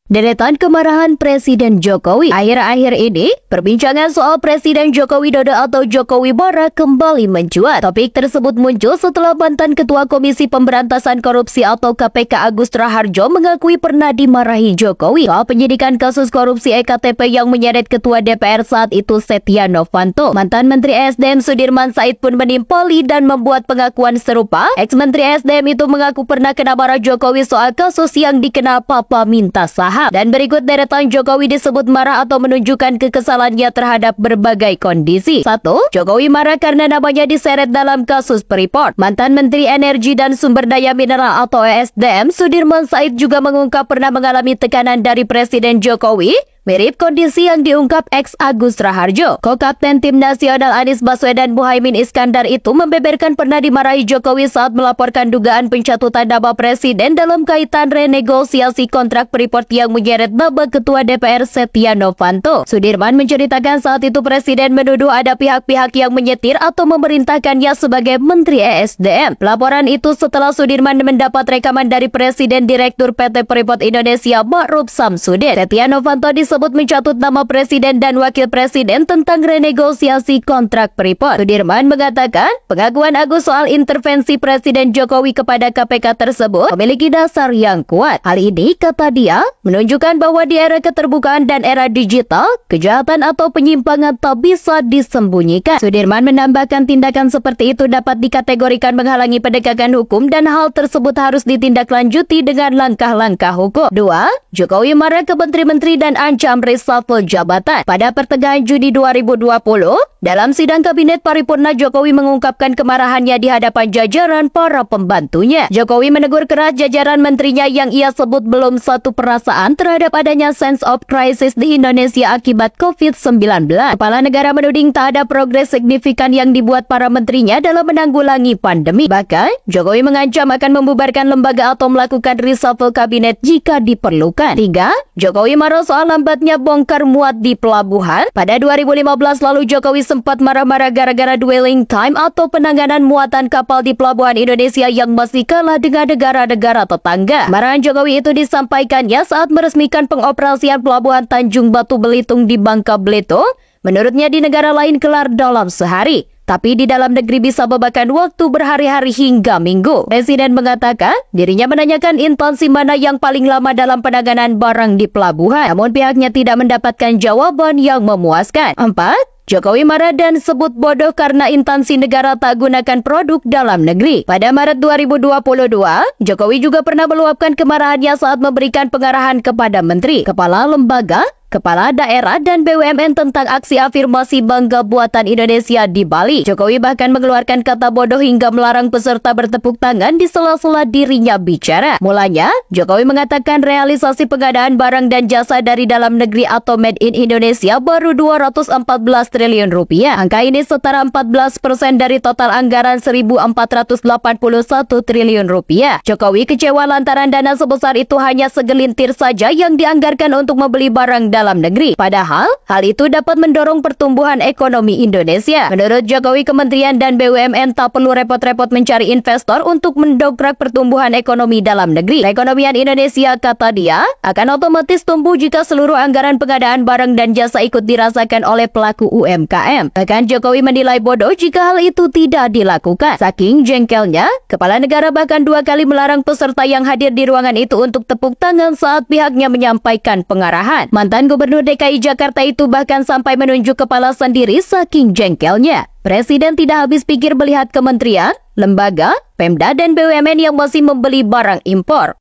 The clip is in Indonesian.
Deretan kemarahan Presiden Jokowi. Akhir-akhir ini, perbincangan soal Presiden Joko Widodo atau Jokowi Marah kembali mencuat. Topik tersebut muncul setelah mantan Ketua Komisi Pemberantasan Korupsi atau KPK Agus Raharjo mengakui pernah dimarahi Jokowi soal penyidikan kasus korupsi EKTP yang menyeret Ketua DPR saat itu Setia Novanto. Mantan Menteri SDM Sudirman Said pun menimpali dan membuat pengakuan serupa. Ex-Menteri SDM itu mengaku pernah kena marah Jokowi soal kasus yang dikenal Papa minta saham. Dan berikut deretan Jokowi disebut marah atau menunjukkan kekesalannya terhadap berbagai kondisi. 1. Jokowi marah karena namanya diseret dalam kasus Freeport. Mantan Menteri Energi dan Sumber Daya Mineral atau ESDM Sudirman Said juga mengungkap pernah mengalami tekanan dari Presiden Jokowi, mirip kondisi yang diungkap ex Agus Raharjo. Ko-Kapten Tim Nasional Anies Baswedan Muhaimin Iskandar itu membeberkan pernah dimarahi Jokowi saat melaporkan dugaan pencatutan nama Presiden dalam kaitan renegosiasi kontrak Freeport yang menyeret nama Ketua DPR Setia Novanto. Sudirman menceritakan saat itu Presiden menuduh ada pihak-pihak yang menyetir atau memerintahkannya sebagai Menteri ESDM. Pelaporan itu setelah Sudirman mendapat rekaman dari Presiden Direktur PT Freeport Indonesia Ma'ruf Samsudin. Setia Novanto disebut mencatut nama Presiden dan Wakil Presiden tentang renegosiasi kontrak Freeport. Sudirman mengatakan pengakuan Agus soal intervensi Presiden Jokowi kepada KPK tersebut memiliki dasar yang kuat. Hal ini, kata dia, menunjukkan bahwa di era keterbukaan dan era digital, kejahatan atau penyimpangan tak bisa disembunyikan. Sudirman menambahkan tindakan seperti itu dapat dikategorikan menghalangi penegakan hukum dan hal tersebut harus ditindaklanjuti dengan langkah-langkah hukum. 2. Jokowi marah ke menteri-menteri dan ancam reshuffle jabatan. Pada pertengahan Juni 2020, dalam sidang Kabinet Paripurna, Jokowi mengungkapkan kemarahannya di hadapan jajaran para pembantunya. Jokowi menegur keras jajaran menterinya yang ia sebut belum satu perasaan terhadap adanya sense of crisis di Indonesia akibat COVID-19. Kepala negara menuding tak ada progres signifikan yang dibuat para menterinya dalam menanggulangi pandemi. Bahkan, Jokowi mengancam akan membubarkan lembaga atau melakukan reshuffle kabinet jika diperlukan. 3. Jokowi marah soal lambatnya bongkar muat di pelabuhan. Pada 2015 lalu Jokowi sempat marah-marah gara-gara dwelling time atau penanganan muatan kapal di pelabuhan Indonesia yang masih kalah dengan negara-negara tetangga. Marahan Jokowi itu disampaikannya saat meresmikan pengoperasian pelabuhan Tanjung Batu Belitung di Bangka Belitung. Menurutnya di negara lain kelar dalam sehari, tapi di dalam negeri bisa memakan waktu berhari-hari hingga minggu. Presiden mengatakan dirinya menanyakan instansi mana yang paling lama dalam penanganan barang di pelabuhan. Namun pihaknya tidak mendapatkan jawaban yang memuaskan. 4. Jokowi marah dan sebut bodoh karena instansi negara tak gunakan produk dalam negeri. Pada Maret 2022, Jokowi juga pernah meluapkan kemarahannya saat memberikan pengarahan kepada menteri, kepala lembaga, kepala daerah dan BUMN tentang aksi afirmasi bangga buatan Indonesia di Bali. Jokowi bahkan mengeluarkan kata bodoh hingga melarang peserta bertepuk tangan di sela-sela dirinya bicara. Mulanya, Jokowi mengatakan realisasi pengadaan barang dan jasa dari dalam negeri atau Made in Indonesia baru 214 triliun rupiah. Angka ini setara 14% dari total anggaran 1.481 triliun rupiah. Jokowi kecewa lantaran dana sebesar itu hanya segelintir saja yang dianggarkan untuk membeli barang dalam negeri. Padahal, hal itu dapat mendorong pertumbuhan ekonomi Indonesia. Menurut Jokowi, kementerian dan BUMN tak perlu repot-repot mencari investor untuk mendongkrak pertumbuhan ekonomi dalam negeri. Perekonomian Indonesia, kata dia, akan otomatis tumbuh jika seluruh anggaran pengadaan barang dan jasa ikut dirasakan oleh pelaku UMKM. Bahkan Jokowi menilai bodoh jika hal itu tidak dilakukan. Saking jengkelnya, kepala negara bahkan 2 kali melarang peserta yang hadir di ruangan itu untuk tepuk tangan saat pihaknya menyampaikan pengarahan. Mantan Gubernur DKI Jakarta itu bahkan sampai menunjuk kepala sendiri saking jengkelnya. Presiden tidak habis pikir melihat kementerian, lembaga, Pemda dan BUMN yang masih membeli barang impor.